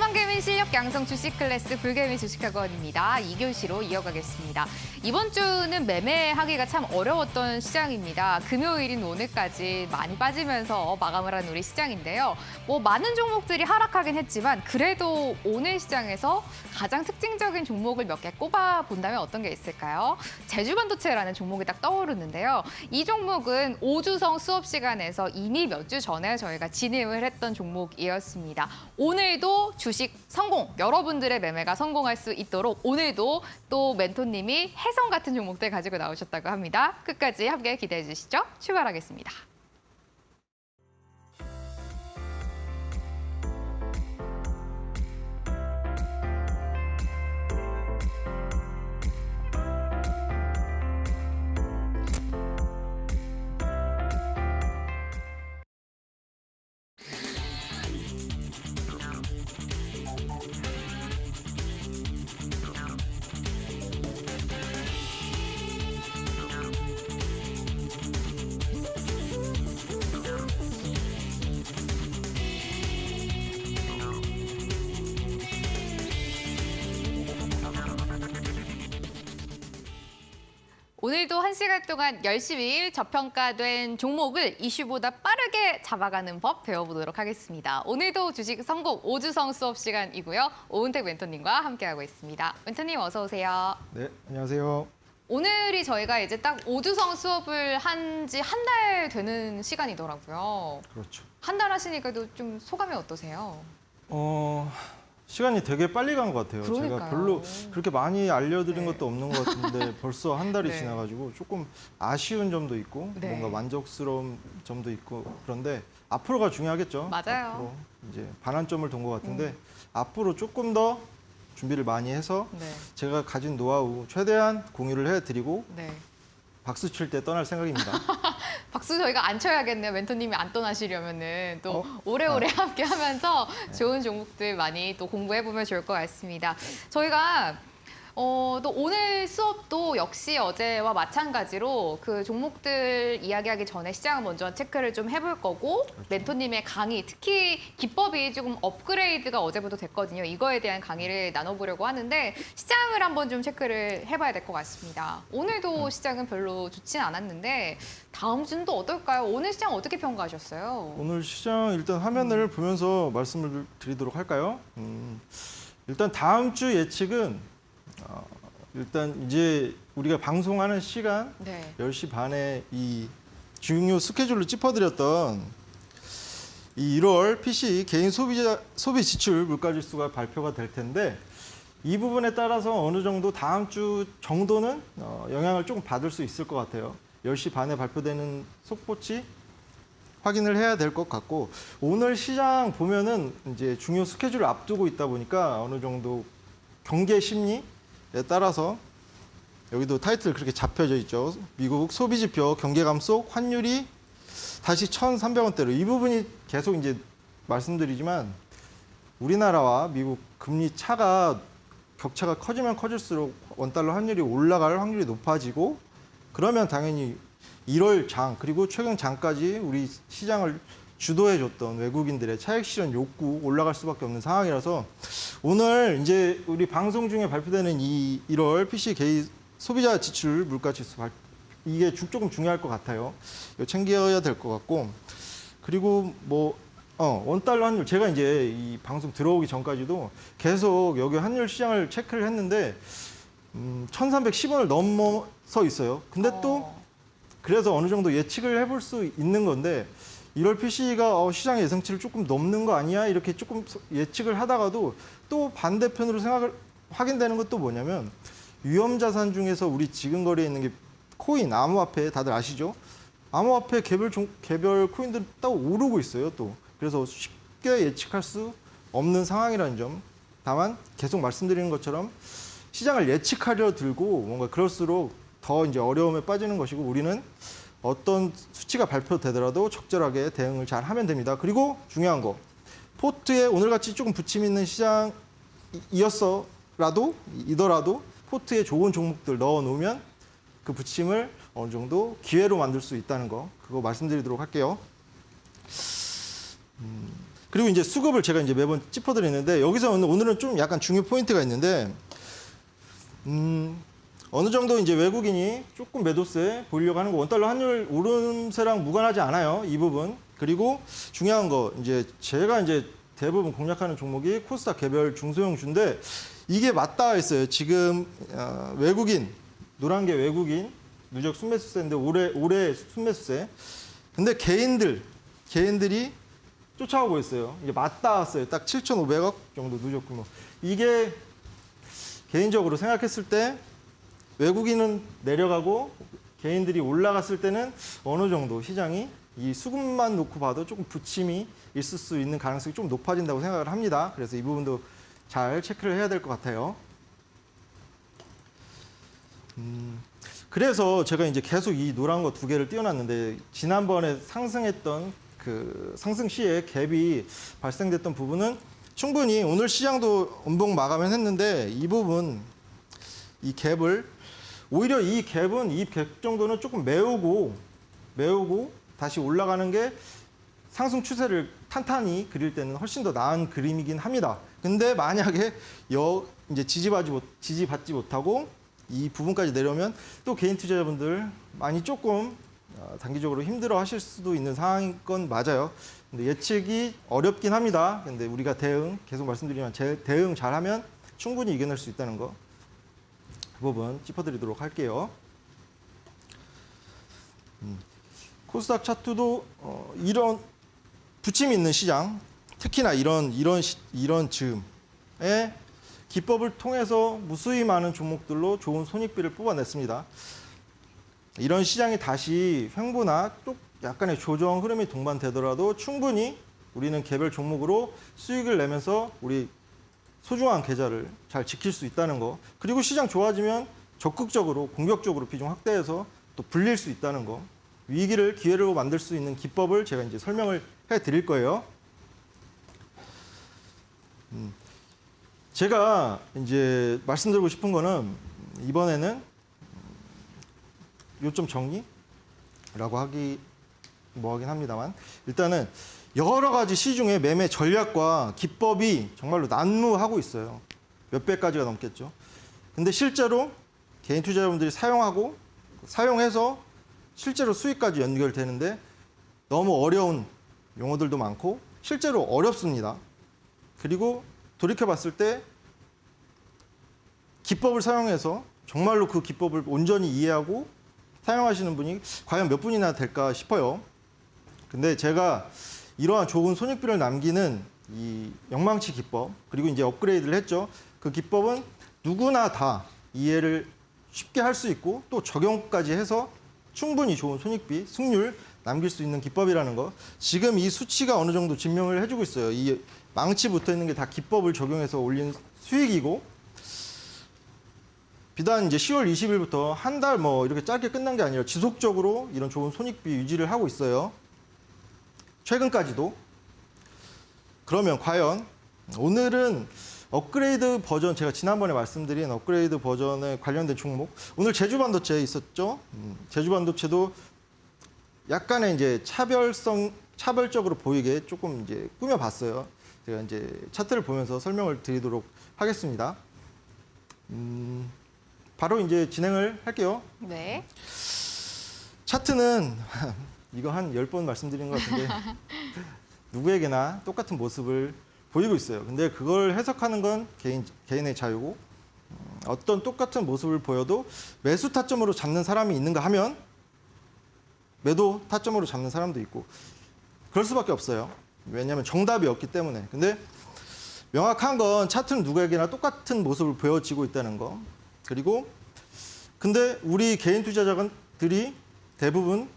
후반개민 실력 양성 주식 클래스 불개민 주식학원입니다. 2교시로 이어가겠습니다. 이번 주는 매매하기가 참 어려웠던 시장입니다. 금요일인 오늘까지 많이 빠지면서 마감을 한 우리 시장인데요. 많은 종목들이 하락하긴 했지만 그래도 오늘 시장에서 가장 특징적인 종목을 몇 개 꼽아본다면 어떤 게 있을까요? 제주반도체라는 종목이 딱 떠오르는데요. 이 종목은 오주성 수업 시간에서 이미 몇 주 전에 저희가 진행을 했던 종목이었습니다. 오늘도 주식 성공, 여러분들의 매매가 성공할 수 있도록 오늘도 또 멘토님이 해성 같은 종목들 가지고 나오셨다고 합니다. 끝까지 함께 기대해 주시죠. 출발하겠습니다. 오늘도 1시간 동안 열심히 저평가된 종목을 이슈보다 빠르게 잡아가는 법 배워보도록 하겠습니다. 오늘도 주식 성공 오주성 수업 시간이고요. 오은택 멘토님과 함께하고 있습니다. 멘토님 어서 오세요. 네, 안녕하세요. 오늘이 저희가 이제 딱 오주성 수업을 한 지 한 달 되는 시간이더라고요. 그렇죠. 한 달 하시니까도 좀 소감이 어떠세요? 시간이 되게 빨리 간 것 같아요. 그러니까요. 제가 별로 그렇게 많이 알려드린 네. 것도 없는 것 같은데 벌써 한 달이 네. 지나가지고 조금 아쉬운 점도 있고 네. 뭔가 만족스러운 점도 있고 그런데 앞으로가 중요하겠죠. 맞아요. 앞으로 이제 반환점을 돈 것 같은데 앞으로 조금 더 준비를 많이 해서 네. 제가 가진 노하우 최대한 공유를 해드리고 네. 박수 칠 때 떠날 생각입니다. 박수 저희가 안 쳐야겠네요. 멘토님이 안 떠나시려면은 또 어? 오래오래 함께 하면서 좋은 종목들 많이 또 공부해보면 좋을 것 같습니다. 저희가 또 오늘 수업도 역시 어제와 마찬가지로 그 종목들 이야기하기 전에 시장을 먼저 체크를 좀 해볼 거고 멘토님의 강의, 특히 기법이 조금 업그레이드가 어제부터 됐거든요. 이거에 대한 강의를 나눠보려고 하는데 시장을 한번 좀 체크를 해봐야 될 것 같습니다. 오늘도 시장은 별로 좋진 않았는데 다음 주는 또 어떨까요? 오늘 시장 어떻게 평가하셨어요? 오늘 시장 일단 화면을 보면서 말씀을 드리도록 할까요? 일단 다음 주 예측은 일단 이제 우리가 방송하는 시간 네. 10시 반에 이 중요 스케줄로 짚어드렸던 이 1월 PC 개인 소비 지출 물가지수가 발표가 될 텐데 이 부분에 따라서 어느 정도 다음 주 정도는 영향을 조금 받을 수 있을 것 같아요. 10시 반에 발표되는 속보치 확인을 해야 될 것 같고 오늘 시장 보면은 이제 중요 스케줄을 앞두고 있다 보니까 어느 정도 경계 심리에 따라서 여기도 타이틀 그렇게 잡혀져 있죠. 미국 소비지표 경계 감속 환율이 다시 1,300원대로 이 부분이 계속 이제 말씀드리지만 우리나라와 미국 금리 차가 격차가 커지면 커질수록 원달러 환율이 올라갈 확률이 높아지고 그러면 당연히 1월 장 그리고 최근 장까지 우리 시장을 주도해줬던 외국인들의 차익 실현 욕구 올라갈 수밖에 없는 상황이라서 오늘 이제 우리 방송 중에 발표되는 이 1월 PC 개인 소비자 지출 물가 지수 이게 조금 중요할 것 같아요. 이거 챙겨야 될 것 같고 그리고 원달러 환율 제가 이제 이 방송 들어오기 전까지도 계속 여기 환율 시장을 체크를 했는데 1,310원을 넘어서 있어요. 근데 또 그래서 어느 정도 예측을 해볼 수 있는 건데 1월 PC가 시장의 예상치를 조금 넘는 거 아니야? 이렇게 조금 예측을 하다가도 또 반대편으로 확인되는 것도 뭐냐면 위험자산 중에서 우리 지금 거래에 있는 게 코인, 암호화폐 다들 아시죠? 암호화폐 개별 코인들 딱 오르고 있어요, 또. 그래서 쉽게 예측할 수 없는 상황이라는 점. 다만 계속 말씀드리는 것처럼 시장을 예측하려 들고 뭔가 그럴수록 더 이제 어려움에 빠지는 것이고 우리는 어떤 수치가 발표되더라도 적절하게 대응을 잘 하면 됩니다. 그리고 중요한 거, 포트에 오늘같이 조금 부침 있는 시장이더라도 포트에 좋은 종목들 넣어놓으면 그 부침을 어느 정도 기회로 만들 수 있다는 거, 그거 말씀드리도록 할게요. 그리고 이제 수급을 제가 이제 매번 짚어드리는데 여기서 오늘은 좀 약간 중요 포인트가 있는데 어느 정도 이제 외국인이 조금 매도세 보이려고 하는 거 원달러 환율 오름세랑 무관하지 않아요. 이 부분. 그리고 중요한 거 이제 제가 이제 대부분 공략하는 종목이 코스닥 개별 중소형주인데 이게 맞닿아 있어요. 지금 외국인 노란 게 외국인 누적 순매수세인데 올해 순매수세. 근데 개인들이 쫓아오고 있어요. 이게 맞닿았어요. 딱 7,500억 정도 누적 규모. 이게 개인적으로 생각했을 때 외국인은 내려가고 개인들이 올라갔을 때는 어느 정도 시장이 이 수급만 놓고 봐도 조금 부침이 있을 수 있는 가능성이 좀 높아진다고 생각을 합니다. 그래서 이 부분도 잘 체크를 해야 될 것 같아요. 그래서 제가 이제 계속 이 노란 거 두 개를 띄워놨는데 지난번에 상승했던 그 상승 시에 갭이 발생됐던 부분은 충분히 오늘 시장도 음봉 마감을 했는데 이 부분 이 갭을 오히려 이 갭은 이 갭 정도는 조금 메우고 다시 올라가는 게 상승 추세를 탄탄히 그릴 때는 훨씬 더 나은 그림이긴 합니다. 근데 만약에 이제 지지받지 못하고 이 부분까지 내려오면 또 개인 투자자분들 많이 조금 단기적으로 힘들어 하실 수도 있는 상황인 건 맞아요. 근데 예측이 어렵긴 합니다. 근데 우리가 계속 말씀드리면 대응 잘하면 충분히 이겨낼 수 있다는 거. 그 부분 짚어드리도록 할게요. 코스닥 차트도 이런 부침이 있는 시장, 특히나 이런 즈음에 기법을 통해서 무수히 많은 종목들로 좋은 손익비를 뽑아냈습니다. 이런 시장이 다시 횡보나 또 약간의 조정 흐름이 동반되더라도 충분히 우리는 개별 종목으로 수익을 내면서 우리 소중한 계좌를 잘 지킬 수 있다는 거. 그리고 시장 좋아지면 적극적으로 공격적으로 비중 확대해서 또 불릴 수 있다는 거. 위기를 기회로 만들 수 있는 기법을 제가 이제 설명을 해드릴 거예요. 제가 이제 말씀드리고 싶은 거는 이번에는 요점 정리라고 하긴 합니다만 일단은 여러 가지 시중의 매매 전략과 기법이 정말로 난무하고 있어요. 몇백 가지가 넘겠죠. 근데 실제로 개인 투자자분들이 사용해서 실제로 수익까지 연결되는데 너무 어려운 용어들도 많고 실제로 어렵습니다. 그리고 돌이켜 봤을 때 기법을 사용해서 정말로 그 기법을 온전히 이해하고 사용하시는 분이 과연 몇 분이나 될까 싶어요. 근데 제가 이러한 좋은 손익비를 남기는 이 영망치 기법, 그리고 이제 업그레이드를 했죠. 그 기법은 누구나 다 이해를 쉽게 할 수 있고 또 적용까지 해서 충분히 좋은 손익비, 승률 남길 수 있는 기법이라는 거. 지금 이 수치가 어느 정도 증명을 해주고 있어요. 이 망치 붙어 있는 게 다 기법을 적용해서 올린 수익이고, 비단 이제 10월 20일부터 한 달 뭐 이렇게 짧게 끝난 게 아니라 지속적으로 이런 좋은 손익비 유지를 하고 있어요. 최근까지도. 그러면 과연 오늘은 업그레이드 버전, 제가 지난번에 말씀드린 업그레이드 버전에 관련된 종목, 오늘 제주반도체 있었죠. 제주반도체도 약간의 이제 차별적으로 보이게 조금 이제 꾸며봤어요. 제가 이제 차트를 보면서 설명을 드리도록 하겠습니다. 바로 이제 진행을 할게요. 네. 차트는 이거 한 10번 말씀드린 것 같은데 누구에게나 똑같은 모습을 보이고 있어요. 근데 그걸 해석하는 건 개인의 자유고, 어떤 똑같은 모습을 보여도 매수 타점으로 잡는 사람이 있는가 하면 매도 타점으로 잡는 사람도 있고 그럴 수밖에 없어요. 왜냐하면 정답이 없기 때문에. 근데 명확한 건 차트는 누구에게나 똑같은 모습을 보여지고 있다는 거. 그리고 근데 우리 개인 투자자들이 대부분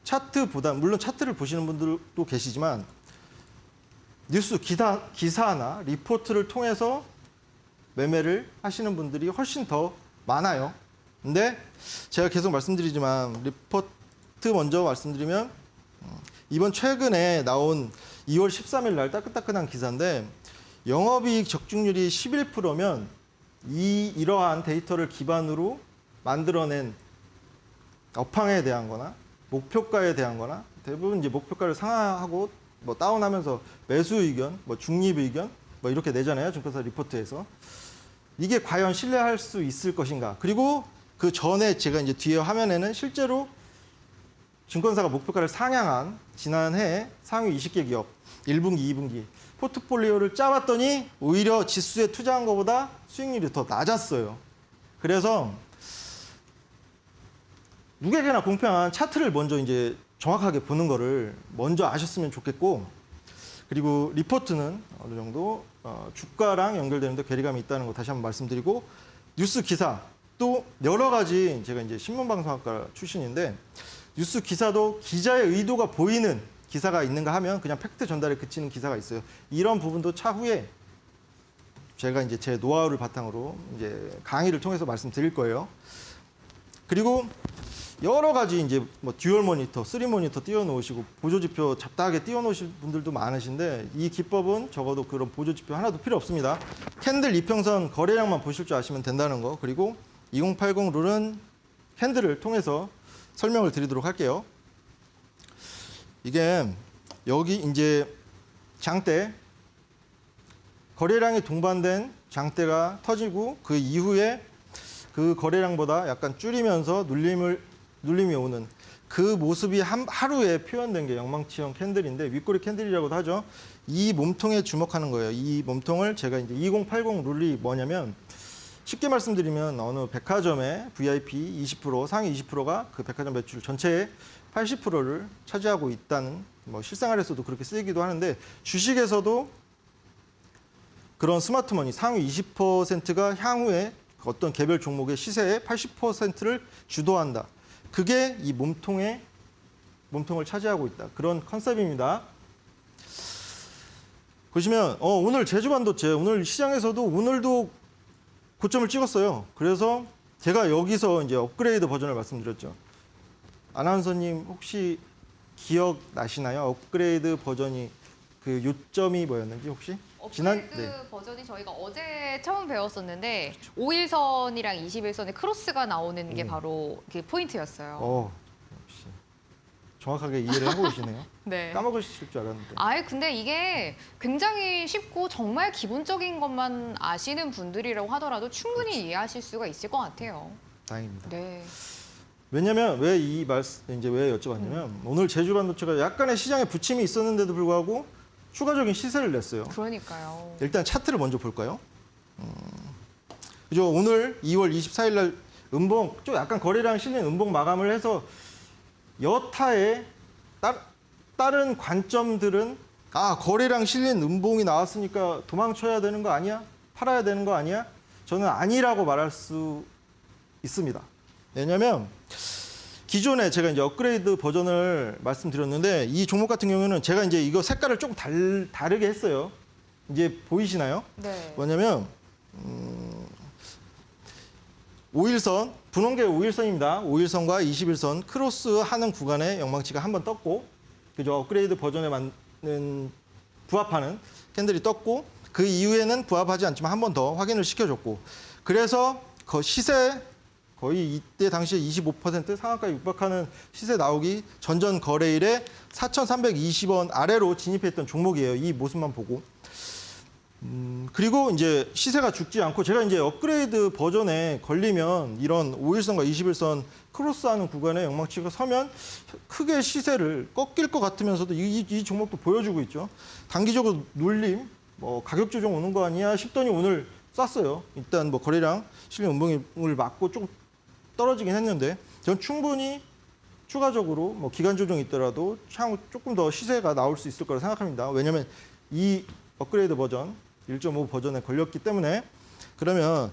차트보다, 물론 차트를 보시는 분들도 계시지만 뉴스 기사나 리포트를 통해서 매매를 하시는 분들이 훨씬 더 많아요. 근데 제가 계속 말씀드리지만 리포트 먼저 말씀드리면 이번 최근에 나온 2월 13일 날 따끈따끈한 기사인데 영업이익 적중률이 11%면 이러한 데이터를 기반으로 만들어낸 업황에 대한 거나 목표가에 대한 거나 대부분 이제 목표가를 상회하고 뭐 다운하면서 매수 의견, 뭐 중립 의견 뭐 이렇게 내잖아요. 증권사 리포트에서. 이게 과연 신뢰할 수 있을 것인가? 그리고 그 전에 제가 이제 뒤에 화면에는 실제로 증권사가 목표가를 상향한 지난해 상위 20개 기업 1분기, 2분기 포트폴리오를 짜봤더니 오히려 지수에 투자한 것보다 수익률이 더 낮았어요. 그래서 누구에게나 공평한 차트를 먼저 이제 정확하게 보는 거를 먼저 아셨으면 좋겠고, 그리고 리포트는 어느 정도 주가랑 연결되는데 괴리감이 있다는 거 다시 한번 말씀드리고, 뉴스 기사 또 여러 가지, 제가 이제 신문방송학과 출신인데 뉴스 기사도 기자의 의도가 보이는 기사가 있는가 하면 그냥 팩트 전달에 그치는 기사가 있어요. 이런 부분도 차후에 제가 이제 제 노하우를 바탕으로 이제 강의를 통해서 말씀드릴 거예요. 그리고 여러 가지 이제 뭐 듀얼 모니터, 3 모니터 띄워놓으시고 보조 지표 잡다하게 띄워놓으신 분들도 많으신데 이 기법은 적어도 그런 보조 지표 하나도 필요 없습니다. 캔들 이평선 거래량만 보실 줄 아시면 된다는 거. 그리고 2080 룰은 캔들을 통해서 설명을 드리도록 할게요. 이게 여기 이제 장대 거래량이 동반된 장대가 터지고 그 이후에 그 거래량보다 약간 줄이면서 눌림이 오는 그 모습이 하루에 표현된 게 영망치형 캔들인데 윗꼬리 캔들이라고도 하죠. 이 몸통에 주목하는 거예요. 이 몸통을 제가 이제 2080 룰이 뭐냐면 쉽게 말씀드리면 어느 백화점의 VIP 20%, 상위 20%가 그 백화점 매출 전체의 80%를 차지하고 있다는, 뭐 실생활에서도 그렇게 쓰이기도 하는데 주식에서도 그런 스마트머니 상위 20%가 향후에 어떤 개별 종목의 시세의 80%를 주도한다. 그게 이 몸통을 차지하고 있다. 그런 컨셉입니다. 보시면 오늘 제주반도체 오늘 시장에서도 오늘도 고점을 찍었어요. 그래서 제가 여기서 이제 업그레이드 버전을 말씀드렸죠. 아나운서님 혹시 기억나시나요? 업그레이드 버전이 그 요점이 뭐였는지 혹시? 업그레이드 버전이 저희가 어제 처음 배웠었는데 5일선이랑 21선의 크로스가 나오는 게 바로 그 포인트였어요. 역시 정확하게 이해를 하고 계시네요. 네. 까먹으실 줄 알았는데. 근데 이게 굉장히 쉽고 정말 기본적인 것만 아시는 분들이라고 하더라도 충분히 이해하실 수가 있을 것 같아요. 다행입니다. 네. 왜냐면 왜 여쭤봤냐면 오늘 제주반도체가 약간의 시장에 부침이 있었는데도 불구하고 추가적인 시세를 냈어요. 그러니까요. 일단 차트를 먼저 볼까요? 그죠? 오늘 2월 24일 날 음봉, 좀 약간 거래량 실린 음봉 마감을 해서 여타의 다른 관점들은 거래량 실린 음봉이 나왔으니까 도망쳐야 되는 거 아니야? 팔아야 되는 거 아니야? 저는 아니라고 말할 수 있습니다. 왜냐면 기존에 제가 이제 업그레이드 버전을 말씀드렸는데 이 종목 같은 경우는 제가 이제 이거 색깔을 조금 다르게 했어요. 이제 보이시나요? 네. 뭐냐면 5일선, 분홍계 5일선입니다. 5일선과 21선 크로스하는 구간에 영망치가 한 번 떴고, 그죠? 업그레이드 버전에 맞는 부합하는 캔들이 떴고, 그 이후에는 부합하지 않지만 한 번 더 확인을 시켜줬고, 그래서 그 시세 거의 이때 당시에 25% 상한가에 육박하는 시세 나오기 전전 거래일에 4,320원 아래로 진입했던 종목이에요. 이 모습만 보고. 그리고 이제 시세가 죽지 않고 제가 이제 업그레이드 버전에 걸리면 이런 5일선과 21선 크로스하는 구간에 영망치가 서면 크게 시세를 꺾일 것 같으면서도 이 종목도 보여주고 있죠. 단기적으로 눌림, 뭐 가격 조정 오는 거 아니야 싶더니 오늘 쌌어요. 일단 뭐 거래량 실린 음봉을 맞고 조금 떨어지긴 했는데 전 충분히 추가적으로 뭐 기간 조정이 있더라도 향후 조금 더 시세가 나올 수 있을 거라 생각합니다. 왜냐하면 이 업그레이드 버전 1.5 버전에 걸렸기 때문에. 그러면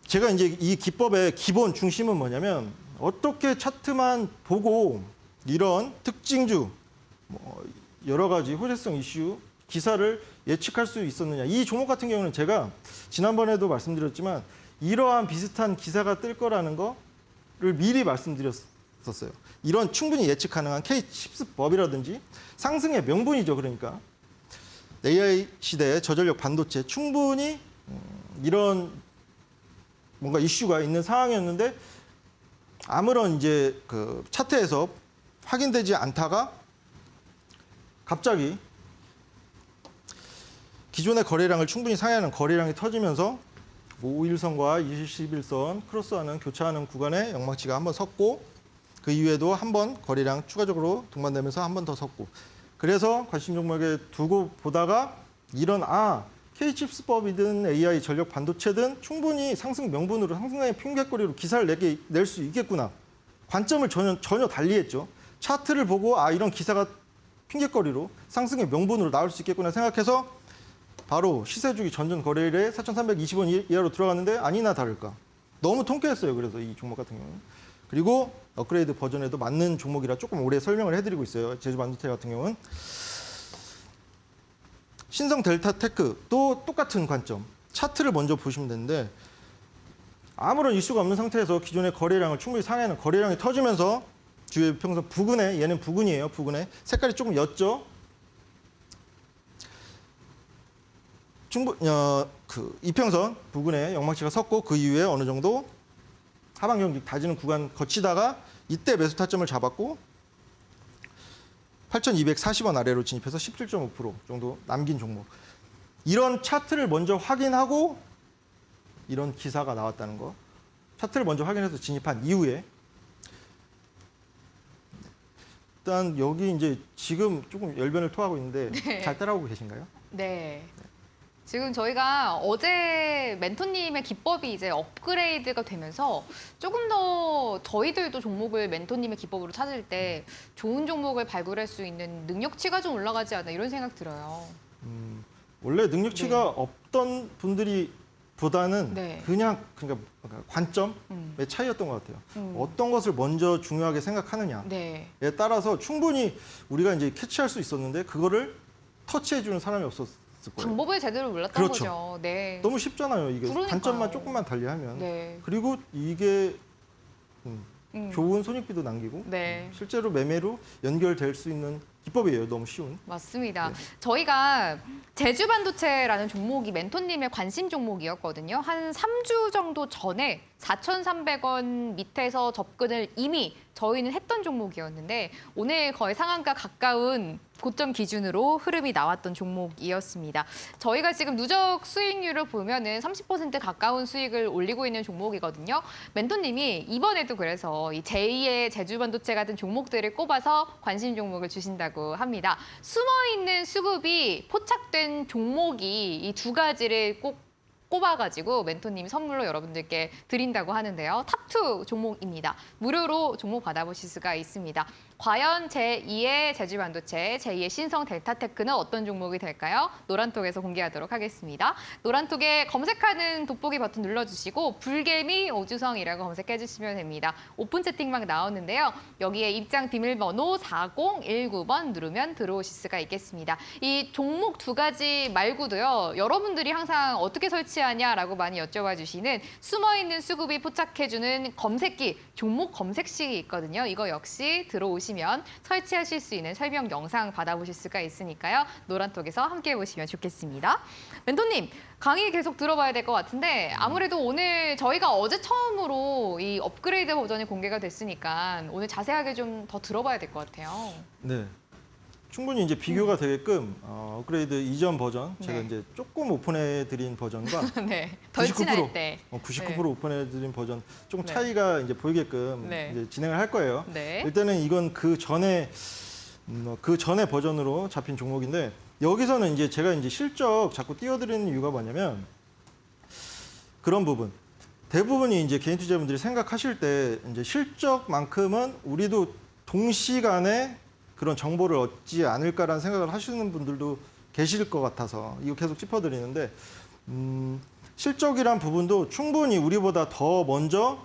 제가 이제 이 기법의 기본 중심은 뭐냐면 어떻게 차트만 보고 이런 특징주, 뭐 여러 가지 호재성 이슈 기사를 예측할 수 있었느냐. 이 종목 같은 경우는 제가 지난번에도 말씀드렸지만 이러한 비슷한 기사가 뜰 거라는 거를 미리 말씀드렸었어요. 이런 충분히 예측 가능한 K10법이라든지 상승의 명분이죠. 그러니까 AI 시대의 저전력 반도체 충분히 이런 뭔가 이슈가 있는 상황이었는데 아무런 이제 그 차트에서 확인되지 않다가 갑자기 기존의 거래량을 충분히 상회하는 거래량이 터지면서 5일선과 21선 크로스하는 교차하는 구간에 영막치가 한번 섰고 그 이후에도 한번 거래량 추가적으로 동반되면서 한 번 더 섰고 그래서 관심 종목에 두고 보다가 이런 K칩스법이든 AI 전력 반도체든 충분히 상승 명분으로 상승의 핑계거리로 기사를 낼 수 있겠구나. 관점을 전혀 달리했죠. 차트를 보고 이런 기사가 핑계거리로 상승의 명분으로 나올 수 있겠구나 생각해서 바로 시세주기 전전 거래일에 4,320원 이하로 들어갔는데 아니나 다를까. 너무 통쾌했어요. 그래서 이 종목 같은 경우는. 그리고 업그레이드 버전에도 맞는 종목이라 조금 오래 설명을 해드리고 있어요. 제주반도체 같은 경우는. 신성 델타테크도 똑같은 관점. 차트를 먼저 보시면 되는데 아무런 이슈가 없는 상태에서 기존의 거래량을 충분히 상회하는 거래량이 터지면서 주요 평선 부근에 얘는 부근이에요. 부근에 색깔이 조금 옅죠. 이평선 부근에 영막치가 섰고 그 이후에 어느 정도 하방 경직 다지는 구간 거치다가 이때 매수 타점을 잡았고 8,240원 아래로 진입해서 17.5% 정도 남긴 종목. 이런 차트를 먼저 확인하고 이런 기사가 나왔다는 거. 차트를 먼저 확인해서 진입한 이후에 일단 여기 이제 지금 조금 열변을 토하고 있는데 네. 잘 따라오고 계신가요? 네. 지금 저희가 어제 멘토님의 기법이 이제 업그레이드가 되면서 조금 더 저희들도 종목을 멘토님의 기법으로 찾을 때 좋은 종목을 발굴할 수 있는 능력치가 좀 올라가지 않나 이런 생각 들어요. 원래 능력치가 네. 없던 분들이 보다는 네. 그러니까 관점의 차이였던 것 같아요. 어떤 것을 먼저 중요하게 생각하느냐에 네. 따라서 충분히 우리가 이제 캐치할 수 있었는데 그거를 터치해주는 사람이 없었을 거예요. 방법을 제대로 몰랐던 그렇죠. 거죠. 네. 너무 쉽잖아요. 이게 그러니까요. 관점만 조금만 달리하면. 네. 그리고 이게 음. 좋은 손익비도 남기고 네. 실제로 매매로 연결될 수 있는 기법이에요. 너무 쉬운. 맞습니다. 네. 저희가 제주반도체라는 종목이 멘토님의 관심 종목이었거든요. 한 3주 정도 전에 4,300원 밑에서 접근을 이미 저희는 했던 종목이었는데 오늘 거의 상한가 가까운 고점 기준으로 흐름이 나왔던 종목이었습니다. 저희가 지금 누적 수익률을 보면은 30% 가까운 수익을 올리고 있는 종목이거든요. 멘토님이 이번에도 그래서 이 제2의 제주반도체 같은 종목들을 꼽아서 관심 종목을 주신다고 합니다. 숨어있는 수급이 포착된 종목이 이 두 가지를 꼭 꼽아가지고 멘토님이 선물로 여러분들께 드린다고 하는데요. 탑2 종목입니다. 무료로 종목 받아보실 수가 있습니다. 과연 제2의 제주반도체, 제2의 신성 델타테크는 어떤 종목이 될까요? 노란톡에서 공개하도록 하겠습니다. 노란톡에 검색하는 돋보기 버튼 눌러주시고 불개미 오주성이라고 검색해주시면 됩니다. 오픈 채팅방 나오는데요. 여기에 입장 비밀번호 4019번 누르면 들어오실 수가 있겠습니다. 이 종목 두 가지 말고도요. 여러분들이 항상 어떻게 설치하냐라고 많이 여쭤봐 주시는 숨어있는 수급이 포착해주는 검색기, 종목 검색식이 있거든요. 이거 역시 들어오시면 설치하실 수 있는 설명 영상 받아보실 수가 있으니까요. 노란톡에서 함께해 보시면 좋겠습니다. 멘토님, 강의 계속 들어봐야 될 것 같은데 아무래도 오늘 저희가 어제 처음으로 이 업그레이드 버전이 공개가 됐으니까 오늘 자세하게 좀 더 들어봐야 될 것 같아요. 네. 충분히 이제 비교가 되게끔 업그레이드 이전 버전 제가 네. 이제 조금 오픈해 드린 버전과 네, 덜 친할 때. 99% 네. 오픈해 드린 버전 조금 네. 차이가 이제 보이게끔 네. 이제 진행을 할 거예요. 네. 일단은 이건 그 전에 버전으로 잡힌 종목인데 여기서는 이제 제가 이제 실적 자꾸 띄워드리는 이유가 뭐냐면 그런 부분. 대부분이 이제 개인 투자분들이 생각하실 때 이제 실적만큼은 우리도 동시간에 그런 정보를 얻지 않을까라는 생각을 하시는 분들도 계실 것 같아서 이거 계속 짚어드리는데 실적이란 부분도 충분히 우리보다 더 먼저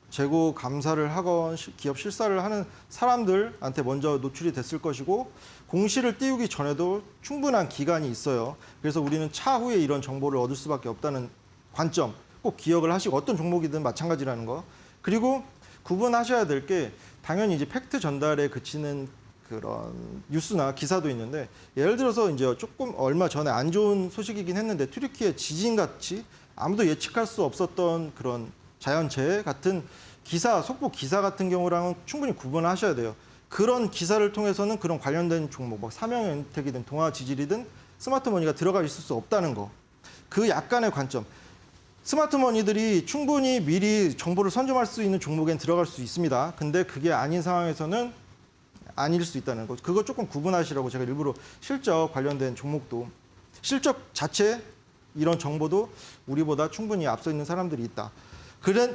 재고 감사를 하건 기업 실사를 하는 사람들한테 먼저 노출이 됐을 것이고 공시를 띄우기 전에도 충분한 기간이 있어요. 그래서 우리는 차후에 이런 정보를 얻을 수밖에 없다는 관점 꼭 기억을 하시고 어떤 종목이든 마찬가지라는 거. 그리고 구분하셔야 될 게 당연히 이제 팩트 전달에 그치는 그런 뉴스나 기사도 있는데 예를 들어서 이제 조금 얼마 전에 안 좋은 소식이긴 했는데 튀르키예 지진같이 아무도 예측할 수 없었던 그런 자연재해 같은 기사, 속보 기사 같은 경우랑은 충분히 구분하셔야 돼요. 그런 기사를 통해서는 그런 관련된 종목, 뭐 삼양엔텍이든 동아지질이든 스마트머니가 들어가 있을 수 없다는 거. 그 약간의 관점. 스마트머니들이 충분히 미리 정보를 선점할 수 있는 종목엔 들어갈 수 있습니다. 근데 그게 아닌 상황에서는 아닐 수 있다는 거. 그거 조금 구분하시라고 제가 일부러 실적 관련된 종목도 실적 자체 이런 정보도 우리보다 충분히 앞서 있는 사람들이 있다.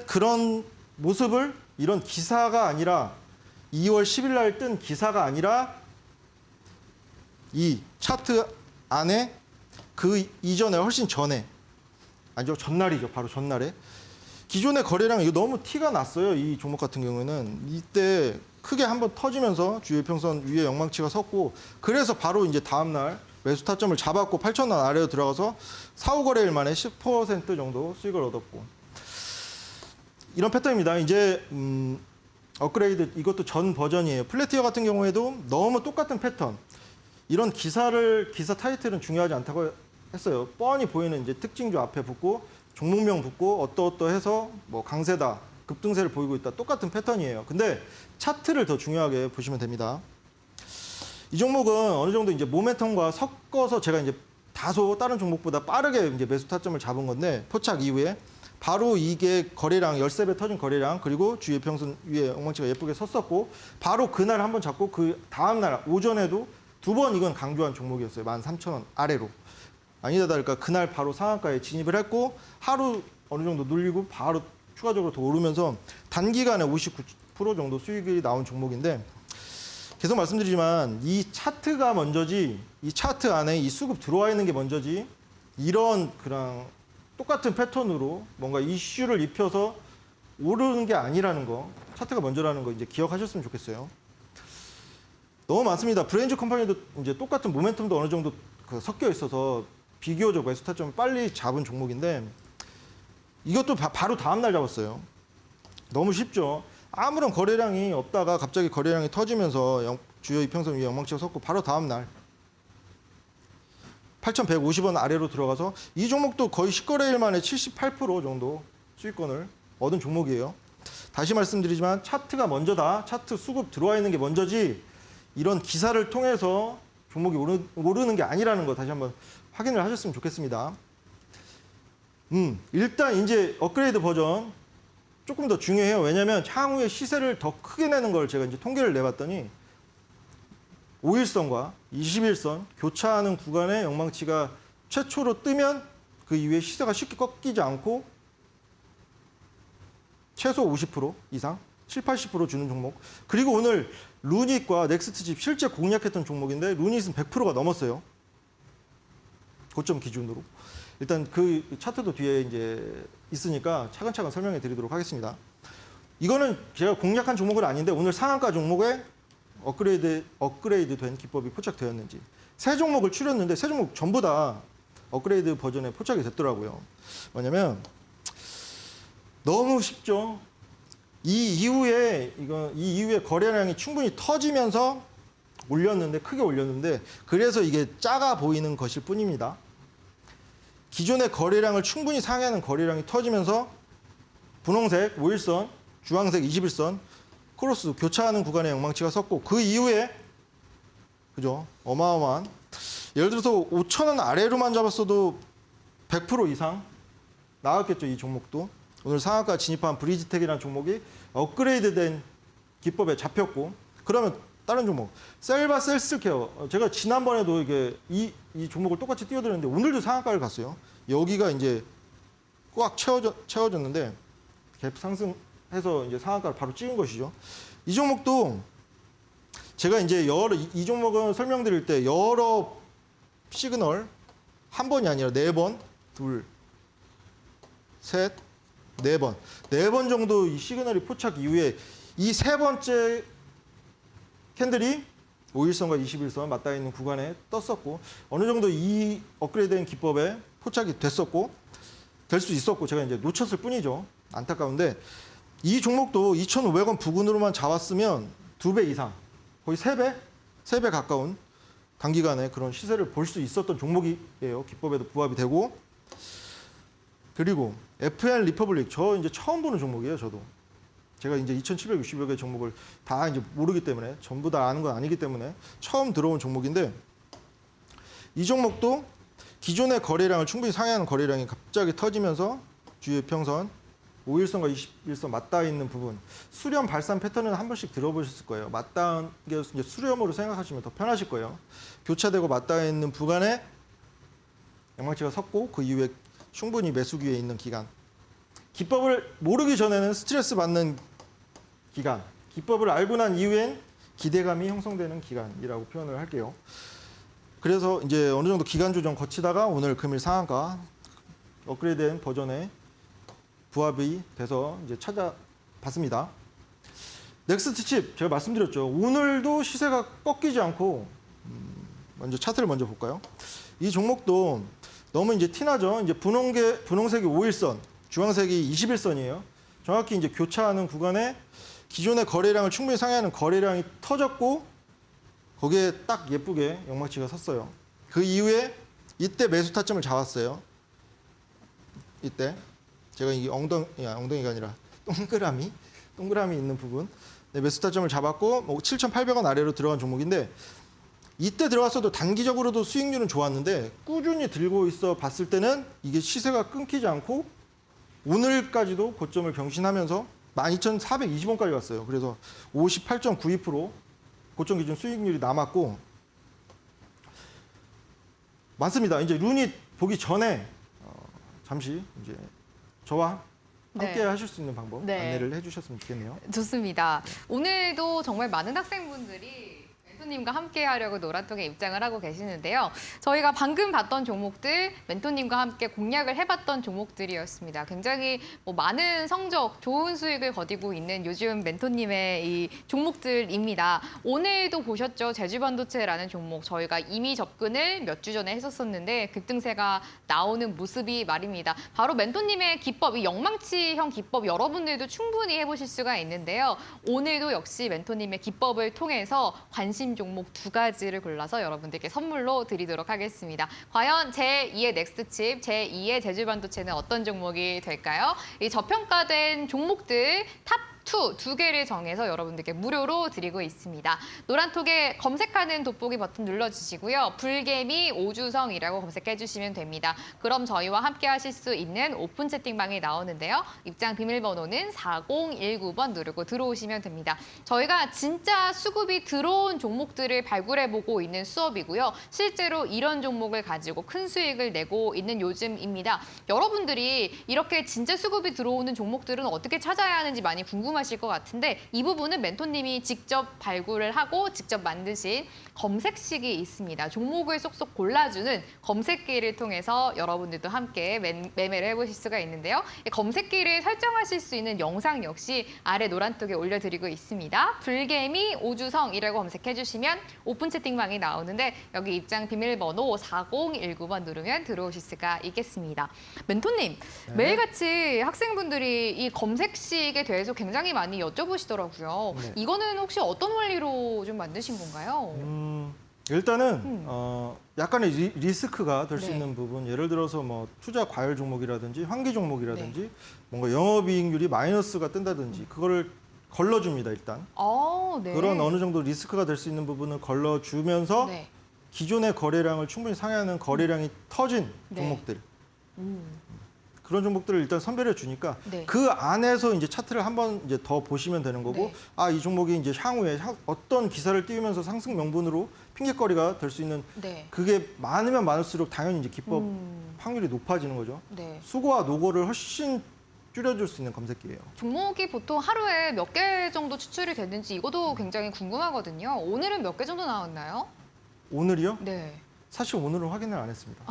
그런 모습을 이런 기사가 아니라 2월 10일 날 뜬 기사가 아니라 이 차트 안에 그 이전에 훨씬 전에 아니죠. 전날이죠. 바로 전날에. 기존의 거래량 이거 너무 티가 났어요. 이 종목 같은 경우는. 이때 크게 한번 터지면서 주요평선 위에 영망치가 섰고 그래서 바로 이제 다음날 매수 타점을 잡았고 8,000원 아래로 들어가서 4, 5거래일 만에 10% 정도 수익을 얻었고 이런 패턴입니다. 이제 업그레이드 이것도 전 버전이에요. 플래티어 같은 경우에도 너무 똑같은 패턴. 이런 기사 타이틀은 중요하지 않다고 했어요. 뻔히 보이는 이제 특징주 앞에 붙고 종목명 붙고 어떠어떠해서 뭐 강세다, 급등세를 보이고 있다. 똑같은 패턴이에요. 근데 차트를 더 중요하게 보시면 됩니다. 이 종목은 어느 정도 이제 모멘텀과 섞어서 제가 이제 다소 다른 종목보다 빠르게 이제 매수 타점을 잡은 건데 포착 이후에 바로 이게 거래량 13배 터진 거래량 그리고 주요 평선 위에 엉망치가 예쁘게 섰었고 바로 그날 한번 잡고 그 다음 날 오전에도 두 번 이건 강조한 종목이었어요. 13,000원 아래로. 아니다 다를까 그날 바로 상한가에 진입을 했고 하루 어느 정도 눌리고 바로 추가적으로 더 오르면서 단기간에 59% 정도 수익이 나온 종목인데 계속 말씀드리지만 이 차트가 먼저지 이 차트 안에 이 수급 들어와 있는 게 먼저지 이런 그냥 똑같은 패턴으로 뭔가 이슈를 입혀서 오르는 게 아니라는 거 차트가 먼저라는 거 이제 기억하셨으면 좋겠어요. 너무 많습니다. 브레인즈 컴퍼니도 이제 똑같은 모멘텀도 어느 정도 섞여 있어서 비교적 매수 타점을 빨리 잡은 종목인데 이것도 바로 다음날 잡았어요. 너무 쉽죠. 아무런 거래량이 없다가 갑자기 거래량이 터지면서 주요 이평선 위에 영망치가 섰고 바로 다음날 8,150원 아래로 들어가서 이 종목도 거의 10거래일 만에 78% 정도 수익권을 얻은 종목이에요. 다시 말씀드리지만 차트가 먼저다. 차트 수급 들어와 있는 게 먼저지 이런 기사를 통해서 종목이 오르는 게 아니라는 거 다시 한번 확인을 하셨으면 좋겠습니다. 일단 이제 업그레이드 버전 조금 더 중요해요. 왜냐하면 향후에 시세를 더 크게 내는 걸 제가 이제 통계를 내봤더니 5일선과 21선 교차하는 구간에 영망치가 최초로 뜨면 그 이후에 시세가 쉽게 꺾이지 않고 최소 50% 이상, 70~80% 주는 종목. 그리고 오늘 루닛과 넥스트집 실제 공략했던 종목인데 루닛은 100%가 넘었어요. 고점 기준으로. 일단 그 차트도 뒤에 이제 있으니까 차근차근 설명해 드리도록 하겠습니다. 이거는 제가 공략한 종목은 아닌데 오늘 상한가 종목에 업그레이드 된 기법이 포착되었는지 세 종목을 추렸는데 세 종목 전부 다 업그레이드 버전에 포착이 됐더라고요. 뭐냐면 너무 쉽죠. 이 이후에 거래량이 충분히 터지면서 올렸는데 크게 올렸는데 그래서 이게 작아 보이는 것일 뿐입니다. 기존의 거래량을 충분히 상회하는 거래량이 터지면서 분홍색 5일선, 주황색 21선 크로스 교차하는 구간에 영망치가 섰고 그 이후에 그죠? 어마어마한 예를 들어서 5,000원 아래로만 잡았어도 100% 이상 나왔겠죠. 이 종목도 오늘 상한가 진입한 브리지텍이라는 종목이 업그레이드된 기법에 잡혔고 그러면 다른 종목 셀바 셀스케어 제가 지난번에도 이게 이 종목을 똑같이 띄워드렸는데 오늘도 상한가를 갔어요. 여기가 이제 꽉 채워졌는데 갭 상승해서 이제 상한가를 바로 찍은 것이죠. 이 종목도 제가 이제 이 종목은 설명드릴 때 여러 시그널 한 번이 아니라 4번, 둘, 셋, 4번, 4번 정도 이 시그널이 포착 이후에 이 세 번째 캔들이 5일선과 21선 맞닿아 있는 구간에 떴었고 어느 정도 이 업그레이드된 기법에 포착이 됐었고 될 수 있었고 제가 이제 놓쳤을 뿐이죠. 안타까운데 이 종목도 2,500원 부근으로만 잡았으면 2배 이상 거의 3배 가까운 단기간에 그런 시세를 볼 수 있었던 종목이에요. 기법에도 부합이 되고 그리고 FN 리퍼블릭 저 이제 처음 보는 종목이에요. 저도 제가 이제 2,760여 개 종목을 다 이제 모르기 때문에 전부 다 아는 건 아니기 때문에 처음 들어온 종목인데 이 종목도 기존의 거래량을 충분히 상회하는 거래량이 갑자기 터지면서 주요 평선 5일선과 21선 맞닿아 있는 부분 수렴 발산 패턴은 한 번씩 들어보셨을 거예요. 맞닿은 게 이제 수렴으로 생각하시면 더 편하실 거예요. 교차되고 맞닿아 있는 구간에 양망치가 섰고 그 이후에 충분히 매수 기회에 있는 기간. 기법을 모르기 전에는 스트레스 받는 기간. 기법을 알고 난 이후엔 기대감이 형성되는 기간이라고 표현을 할게요. 그래서 이제 어느 정도 기간 조정 거치다가 오늘 금일 상한가 업그레이드된 버전의 부합이 돼서 이제 찾아봤습니다. 넥스트 칩 제가 말씀드렸죠. 오늘도 시세가 꺾이지 않고 먼저 차트를 먼저 볼까요? 이 종목도 너무 이제 티나죠. 이제 분홍색이 5일선, 주황색이 21선이에요. 정확히 이제 교차하는 구간에 기존의 거래량을 충분히 상회하는 거래량이 터졌고 거기에 딱 예쁘게 영막치가 섰어요. 그 이후에 이때 매수 타점을 잡았어요. 이때 제가 이게 엉덩이가 아니라 동그라미 있는 부분 네, 매수 타점을 잡았고 7,800원 아래로 들어간 종목인데 이때 들어갔어도 단기적으로도 수익률은 좋았는데 꾸준히 들고 있어 봤을 때는 이게 시세가 끊기지 않고 오늘까지도 고점을 경신하면서 12,420원까지 갔어요. 그래서 58.92% 고점 기준 수익률이 남았고 맞습니다. 이제 룬이 보기 전에 잠시 이제 저와 함께 네. 하실 수 있는 방법 네. 안내를 해주셨으면 좋겠네요. 좋습니다. 오늘도 정말 많은 학생분들이 멘토님과 함께 하려고 노란톡에 입장을 하고 계시는데요. 저희가 방금 봤던 종목들, 멘토님과 함께 공략을 해봤던 종목들이었습니다. 굉장히 많은 성적, 좋은 수익을 거두고 있는 요즘 멘토님의 이 종목들입니다. 오늘도 보셨죠? 제주반도체라는 종목 저희가 이미 접근을 몇 주 전에 했었었는데 급등세가 나오는 모습이 말입니다. 바로 멘토님의 기법, 이 영망치형 기법 여러분들도 충분히 해보실 수가 있는데요. 오늘도 역시 멘토님의 기법을 통해서 관심 종목 2가지를 골라서 여러분들께 선물로 드리도록 하겠습니다. 과연 제2의 넥스트칩, 제2의 제주반도체는 어떤 종목이 될까요? 이 저평가된 종목들 탑 2개를 정해서 여러분들께 무료로 드리고 있습니다. 노란톡에 검색하는 돋보기 버튼 눌러주시고요. 불개미 오주성이라고 검색해 주시면 됩니다. 그럼 저희와 함께 하실 수 있는 오픈 채팅방이 나오는데요. 입장 비밀번호는 4019번 누르고 들어오시면 됩니다. 저희가 진짜 수급이 들어온 종목들을 발굴해보고 있는 수업이고요. 실제로 이런 종목을 가지고 큰 수익을 내고 있는 요즘입니다. 여러분들이 이렇게 진짜 수급이 들어오는 종목들은 어떻게 찾아야 하는지 많이 궁금하실 것 같은데 이 부분은 멘토님이 직접 발굴을 하고 직접 만드신 검색식이 있습니다. 종목을 쏙쏙 골라주는 검색기를 통해서 여러분들도 함께 매매를 해보실 수가 있는데요. 이 검색기를 설정하실 수 있는 영상 역시 아래 노란톡에 올려드리고 있습니다. 불개미 오주성이라고 검색해 주시면 오픈 채팅방이 나오는데 여기 입장 비밀번호 4019번 누르면 들어오실 수가 있겠습니다. 멘토님, 네. 매일같이 학생분들이 이 검색식에 대해서 굉장히 많이 여쭤보시더라고요. 네. 이거는 혹시 어떤 원리로 좀 만드신 건가요? 일단은 약간의 리스크가 될 수 네. 있는 부분, 예를 들어서 뭐 투자 과열 종목이라든지 환기 종목이라든지 네. 뭔가 영업이익률이 마이너스가 뜬다든지 그거를 걸러줍니다. 일단 네. 그런 어느 정도 리스크가 될 수 있는 부분을 걸러주면서 네. 기존의 거래량을 충분히 상회하는 거래량이 터진 네. 종목들 음. 그런 종목들을 일단 선별해 주니까 네. 그 안에서 이제 차트를 한번 이제 더 보시면 되는 거고 네. 이 종목이 이제 향후에 어떤 기사를 띄우면서 상승 명분으로 핑계거리가 될 수 있는 네. 그게 많으면 많을수록 당연히 이제 기법 음. 확률이 높아지는 거죠. 네. 수고와 노고를 훨씬 줄여줄 수 있는 검색기예요. 종목이 보통 하루에 몇 개 정도 추출이 됐는지 이것도 굉장히 궁금하거든요. 오늘은 몇 개 정도 나왔나요? 오늘이요? 네. 사실 오늘은 확인을 안 했습니다.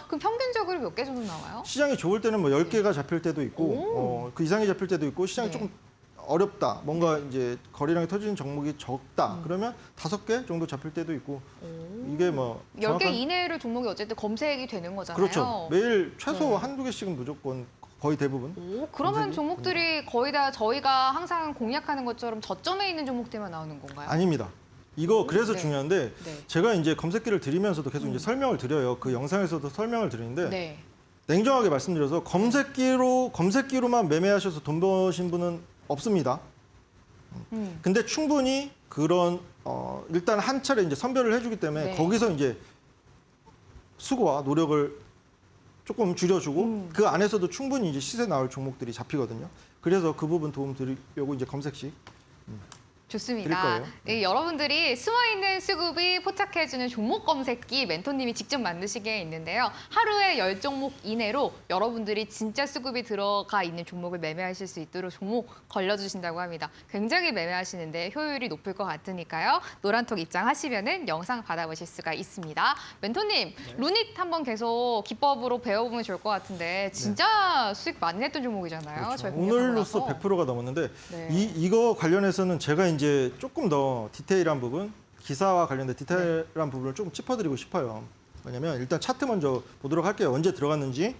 그럼 평균적으로 몇 개 정도 나와요? 시장이 좋을 때는 뭐 10개가 잡힐 때도 있고 그 이상이 잡힐 때도 있고 시장이 네. 조금 어렵다. 뭔가 이제 거래량이 터지는 종목이 적다. 그러면 5개 정도 잡힐 때도 있고 이게 뭐 10개 정확한- 이내로 종목이 어쨌든 검색이 되는 거잖아요. 그렇죠. 매일 최소 네. 한두 개씩은 무조건 거의 대부분. 그러면 검색이 종목들이 거의 다 저희가 항상 공략하는 것처럼 저점에 있는 종목들만 나오는 건가요? 아닙니다. 이거 그래서 네. 중요한데 네. 제가 이제 검색기를 드리면서도 계속 이제 설명을 드려요. 그 영상에서도 설명을 드리는데 네. 냉정하게 말씀드려서 검색기로만 매매하셔서 돈 버신 분은 없습니다. 근데 충분히 그런 일단 한 차례 이제 선별을 해주기 때문에 네. 거기서 이제 수고와 노력을 조금 줄여주고 그 안에서도 충분히 이제 시세 나올 종목들이 잡히거든요. 그래서 그 부분 도움 드리려고 이제 검색식 좋습니다. 드릴 거예요. 네, 여러분들이 숨어있는 수급이 포착해주는 종목 검색기 멘토님이 직접 만드시게 있는데요. 하루에 10종목 이내로 여러분들이 진짜 수급이 들어가 있는 종목을 매매하실 수 있도록 종목 걸려주신다고 합니다. 굉장히 매매하시는데 효율이 높을 것 같으니까요. 노란톡 입장하시면은 영상 받아보실 수가 있습니다. 멘토님, 루닛 한번 계속 기법으로 배워보면 좋을 것 같은데 진짜 수익 많이 냈던 종목이잖아요. 그렇죠. 저희 공략하고 오늘로써 나서. 100%가 넘었는데 네. 이거 관련해서는 제가 이제 조금 더 디테일한 부분, 기사와 관련된 디테일한 부분을 조금 짚어드리고 싶어요. 왜냐면 일단 차트 먼저 보도록 할게요. 언제 들어갔는지.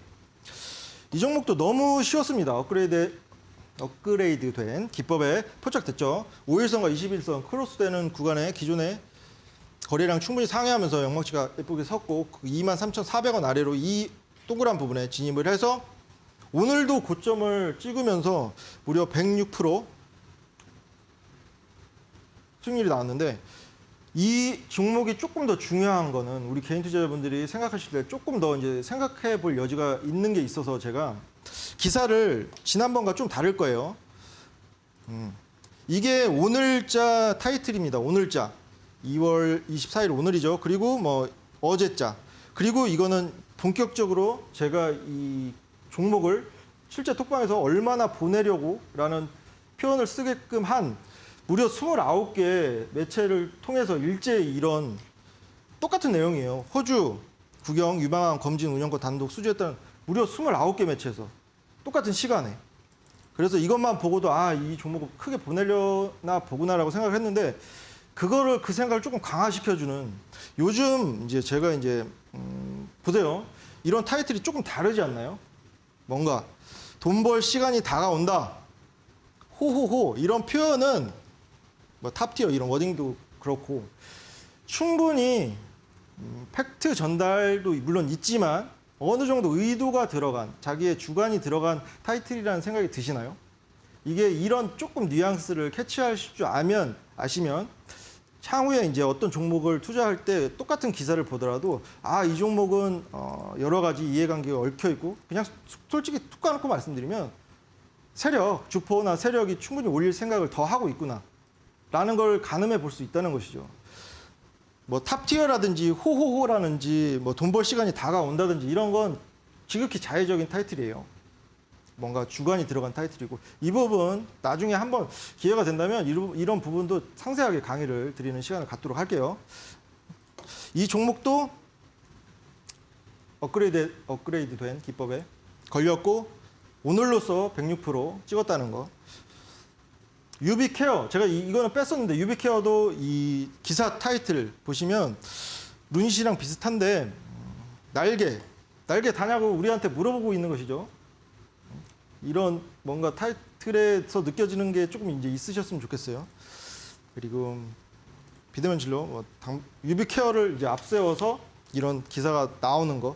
이 종목도 너무 쉬웠습니다. 업그레이드된 기법에 포착됐죠. 5일선과 21선 크로스되는 구간에 기존에 거래량 충분히 상회하면서 영망치가 예쁘게 섰고 23,400원 아래로 이 동그란 부분에 진입을 해서 오늘도 고점을 찍으면서 무려 106% 수익률이 나왔는데 이 종목이 조금 더 중요한 거는 우리 개인 투자자분들이 생각하실 때 조금 더 이제 생각해 볼 여지가 있는 게 있어서 제가 기사를 지난번과 좀 다를 거예요. 이게 오늘자 타이틀입니다. 오늘자. 2월 24일 오늘이죠. 그리고 뭐 어제자. 그리고 이거는 본격적으로 제가 이 종목을 실제 톡방에서 얼마나 보내려고 라는 표현을 쓰게끔 한 무려 29개 매체를 통해서 일제히 이런 똑같은 내용이에요. 호주, 국영, 유방암, 검진, 운영권, 단독, 수주했다는 무려 29개 매체에서 똑같은 시간에. 그래서 이것만 보고도 이 종목을 크게 보내려나 보구나라고 생각을 했는데 그거를 그 생각을 조금 강화시켜주는 요즘 이제 제가 이제 보세요. 이런 타이틀이 조금 다르지 않나요? 뭔가 돈 벌 시간이 다가온다. 호호호 이런 표현은 뭐 탑티어 이런 워딩도 그렇고 충분히 팩트 전달도 물론 있지만 어느 정도 의도가 들어간 자기의 주관이 들어간 타이틀이라는 생각이 드시나요? 이게 이런 조금 뉘앙스를 캐치하실 줄 아시면 향후에 이제 어떤 종목을 투자할 때 똑같은 기사를 보더라도 이 종목은 여러 가지 이해관계가 얽혀 있고 그냥 솔직히 툭 까놓고 말씀드리면 주포나 세력이 충분히 올릴 생각을 더 하고 있구나 라는 걸 가늠해 볼 수 있다는 것이죠. 뭐 탑티어라든지 호호호라든지 뭐 돈 벌 시간이 다가온다든지 이런 건 지극히 자의적인 타이틀이에요. 뭔가 주관이 들어간 타이틀이고 이 부분 나중에 한번 기회가 된다면 이런 부분도 상세하게 강의를 드리는 시간을 갖도록 할게요. 이 종목도 업그레이드된 기법에 걸렸고 오늘로써 106% 찍었다는 거. 유비케어 제가 이거는 뺐었는데 유비케어도 이 기사 타이틀 보시면 루닛이랑 비슷한데 날개 다냐고 우리한테 물어보고 있는 것이죠. 이런 뭔가 타이틀에서 느껴지는 게 조금 이제 있으셨으면 좋겠어요. 그리고 비대면 진로 유비케어를 이제 앞세워서 이런 기사가 나오는 거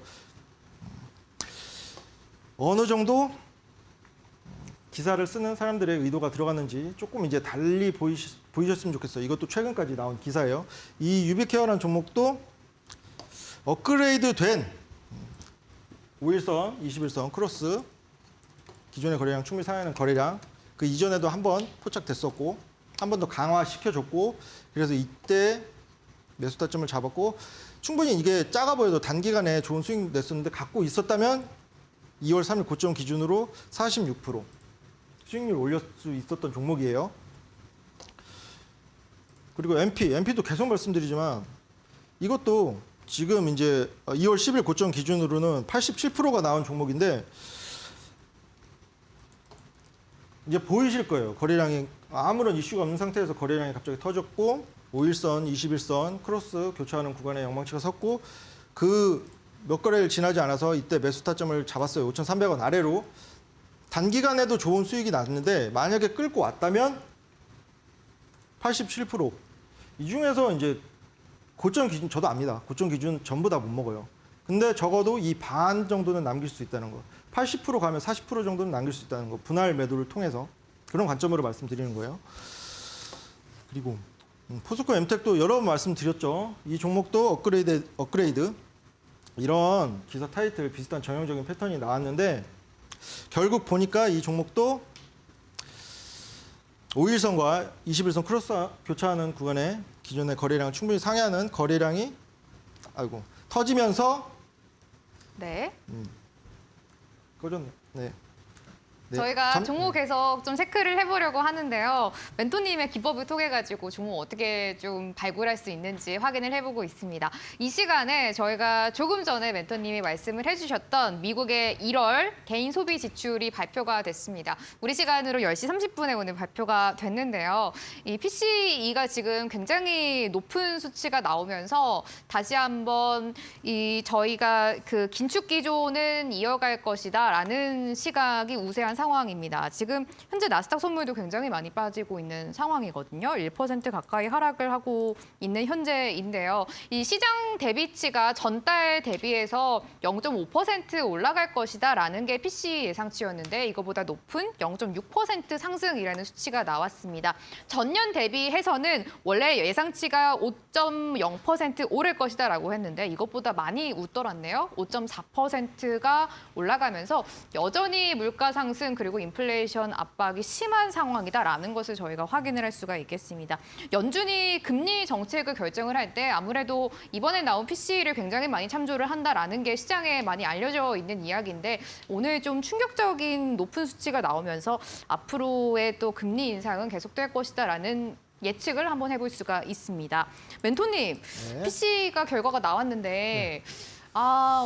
어느 정도 기사를 쓰는 사람들의 의도가 들어갔는지 조금 이제 달리 보이셨으면 좋겠어요. 이것도 최근까지 나온 기사예요. 이 유비케어라는 종목도 업그레이드 된 5일선, 21선 크로스 기존의 거래량 충분히 상회하는 거래량 그 이전에도 한번 포착됐었고 한 번 더 강화시켜줬고 그래서 이때 매수 타점을 잡았고 충분히 이게 작아 보여도 단기간에 좋은 수익 냈었는데 갖고 있었다면 2월 3일 고점 기준으로 46% 수익률 올릴 수 있었던 종목이에요. 그리고 MP도 계속 말씀드리지만 이것도 지금 이제 2월 10일 고점 기준으로는 87%가 나온 종목인데 이제 보이실 거예요. 거래량이 아무런 이슈가 없는 상태에서 거래량이 갑자기 터졌고 5일선, 21선 크로스 교차하는 구간에 영망치가 섰고 그 몇 거래를 지나지 않아서 이때 매수 타점을 잡았어요. 5,300원 아래로. 단기간에도 좋은 수익이 났는데 만약에 끌고 왔다면 87%. 이 중에서 이제 고점 기준 저도 압니다. 고점 기준 전부 다 못 먹어요. 근데 적어도 이 반 정도는 남길 수 있다는 거. 80% 가면 40% 정도는 남길 수 있다는 거. 분할 매도를 통해서 그런 관점으로 말씀드리는 거예요. 그리고 포스코 엠텍도 여러 번 말씀드렸죠. 이 종목도 업그레이드 이런 기사 타이틀 비슷한 전형적인 패턴이 나왔는데 결국 보니까 이 종목도 5일선과 21선 크로스 교차하는 구간에 기존의 거래량을 충분히 상회하는 거래량이 터지면서 네. 꺼졌네. 네. 네. 저희가 종목 계속 좀 체크를 해보려고 하는데요. 멘토님의 기법을 통해가지고 종목 어떻게 좀 발굴할 수 있는지 확인을 해보고 있습니다. 이 시간에 저희가 조금 전에 멘토님이 말씀을 해주셨던 미국의 1월 개인 소비 지출이 발표가 됐습니다. 우리 시간으로 10시 30분에 오늘 발표가 됐는데요. 이 PCE가 지금 굉장히 높은 수치가 나오면서 다시 한번 저희가 그 긴축 기조는 이어갈 것이다라는 시각이 우세한 상황입니다. 지금 현재 나스닥 선물도 굉장히 많이 빠지고 있는 상황이거든요. 1% 가까이 하락을 하고 있는 현재인데요. 이 시장 대비치가 전달 대비해서 0.5% 올라갈 것이다라는 게 PC 예상치였는데 이거보다 높은 0.6% 상승이라는 수치가 나왔습니다. 전년 대비해서는 원래 예상치가 5.0% 오를 것이다라고 했는데 이것보다 많이 웃돌았네요. 5.4%가 올라가면서 여전히 물가 상승 그리고 인플레이션 압박이 심한 상황이다라는 것을 저희가 확인을 할 수가 있겠습니다. 연준이 금리 정책을 결정을 할 때 아무래도 이번에 나온 PCE를 굉장히 많이 참조를 한다라는 게 시장에 많이 알려져 있는 이야기인데 오늘 좀 충격적인 높은 수치가 나오면서 앞으로의 또 금리 인상은 계속될 것이다라는 예측을 한번 해볼 수가 있습니다. 멘토님, 네. PCE가 결과가 나왔는데